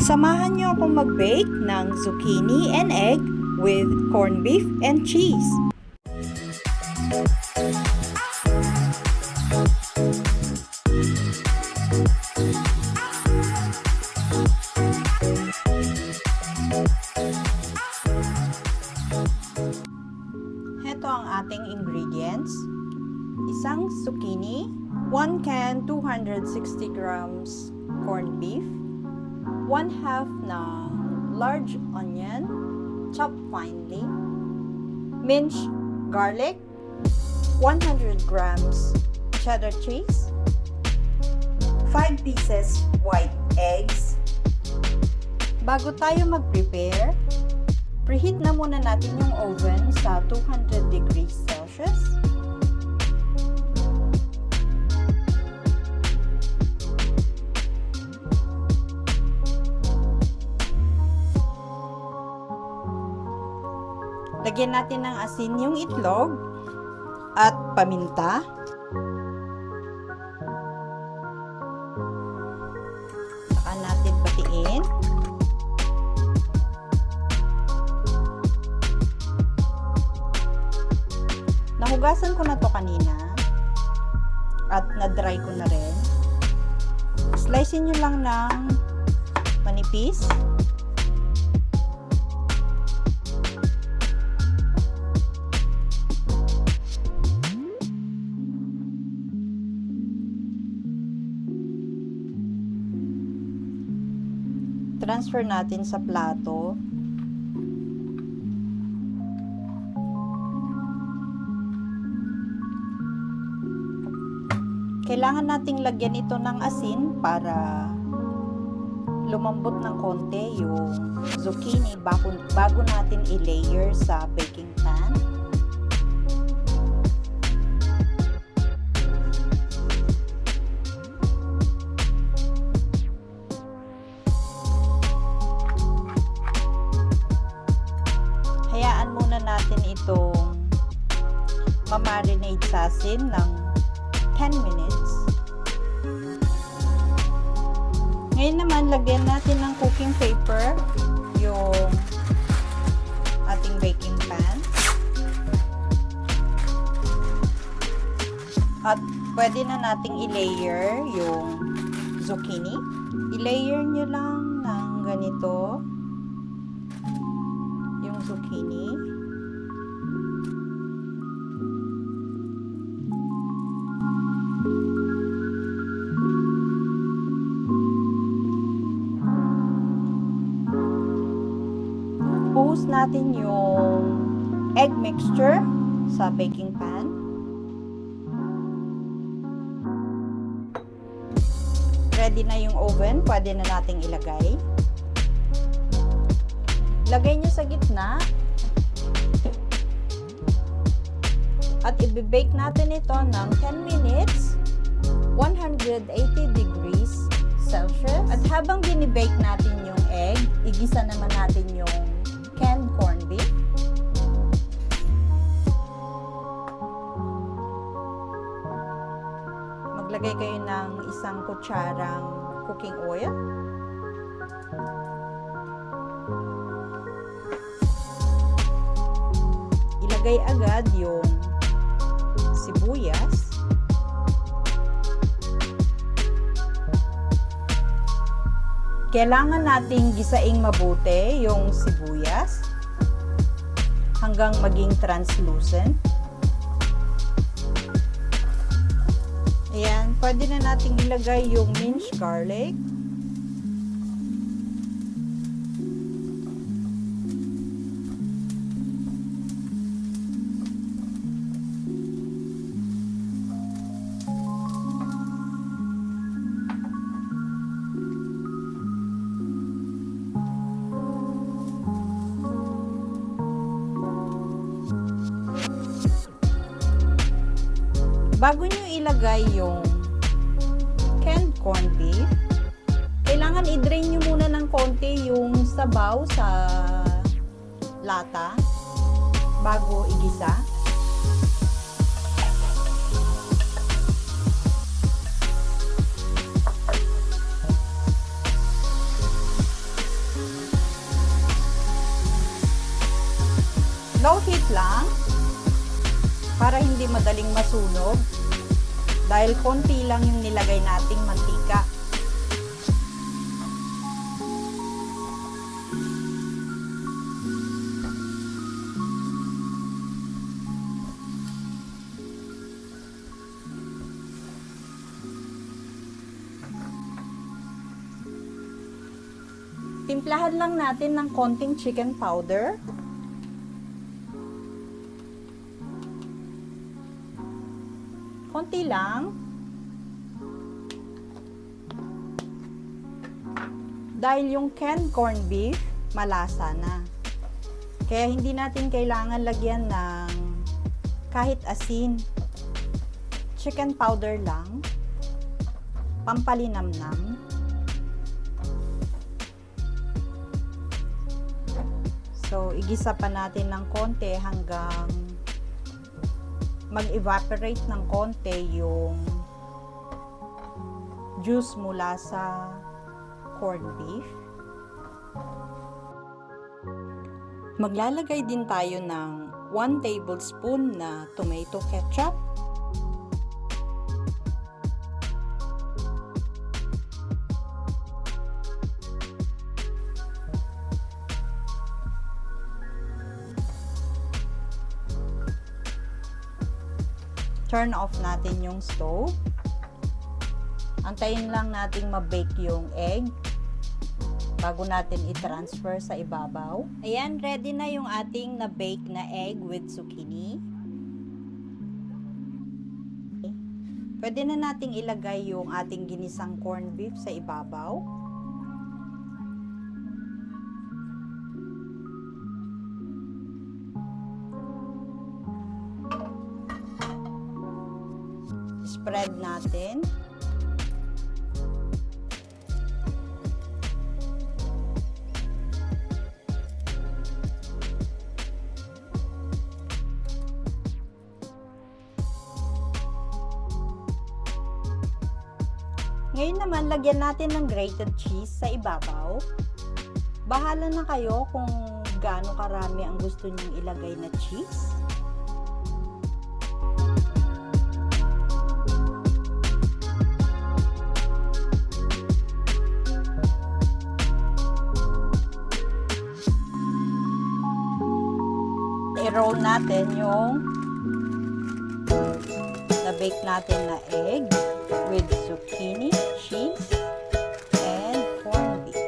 Samahan niyo akong mag-bake ng zucchini and egg with corned beef and cheese. Ito ang ating ingredients. Isang zucchini, 1 can 260 grams corned beef, 1/2 ng large onion, chopped finely, minced garlic, 100 grams cheddar cheese, 5 pieces white eggs. Bago tayo mag-prepare, preheat na muna natin yung oven sa 200 degrees Celsius. Lagyan natin ng asin yung itlog at paminta. Saka natin batiin. Nahugasan ko na to kanina at na-dry ko na rin. Slicein nyo lang ng manipis. Transfer natin sa plato. Kailangan nating lagyan ito ng asin para lumambot ng konti yung zucchini bago natin i-layer sa baking pan. Hayaan muna natin itong ma-marinate sa asin ng 10 minutes. Ngayon naman, lagyan natin ng cooking paper yung ating baking pan. At pwede na nating i-layer yung zucchini. I-layer nyo lang ng ganito yung zucchini. Buhos natin yung egg mixture sa baking pan. Ready na yung oven, pwede na nating ilagay. Lagay nyo sa gitna. At i-bake natin ito ng 10 minutes, 180 degrees Celsius. At habang binibake natin yung egg, igisa naman natin yung canned corned beef. Maglagay kayo ng isang kutsarang cooking oil. Ilagay agad yung sibuyas. Kailangan nating gisaing mabuti yung sibuyas hanggang maging translucent. Ayan, pwede na nating ilagay yung minced garlic. Bago nyo ilagay yung canned corned beef, kailangan i-drain nyo muna ng konti yung sabaw sa lata bago igisa. Low heat lang para hindi madaling masunog dahil konti lang yung nilagay nating mantika. Timplahan lang natin ng konting chicken powder. Konti lang. Dahil yung canned corned beef, malasa na. Kaya hindi natin kailangan lagyan ng kahit asin. Chicken powder lang. Pampalinamnam. So, igisa pa natin ng konti hanggang mag-evaporate ng konti yung juice mula sa corned beef. Maglalagay din tayo ng 1 tablespoon na tomato ketchup. Turn off natin yung stove. Antayin lang nating ma-bake yung egg bago natin i-transfer sa ibabaw. Ayan, ready na yung ating na-bake na egg with zucchini. Pwede na nating ilagay yung ating ginisang corned beef sa ibabaw. Spread natin. Ngayon naman, lagyan natin ng grated cheese sa ibabaw. Bahala na kayo kung gaano karami ang gusto niyong ilagay na cheese. I-roll natin yung na-bake natin na egg with zucchini, cheese, and corned beef.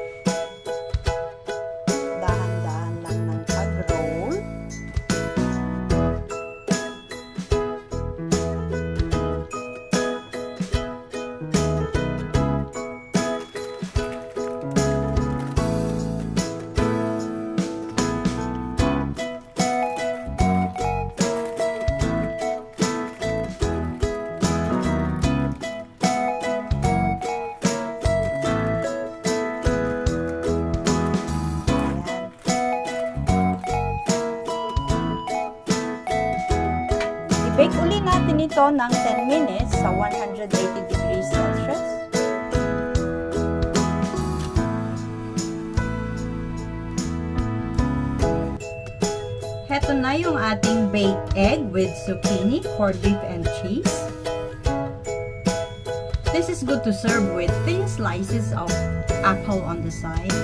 Dahan-dahan lang ng pag-roll. I-bake uli natin ito ng 10 minutes sa 180 degrees Celsius. Heto na yung ating baked egg with zucchini, corned beef, and cheese. This is good to serve with thin slices of apple on the side.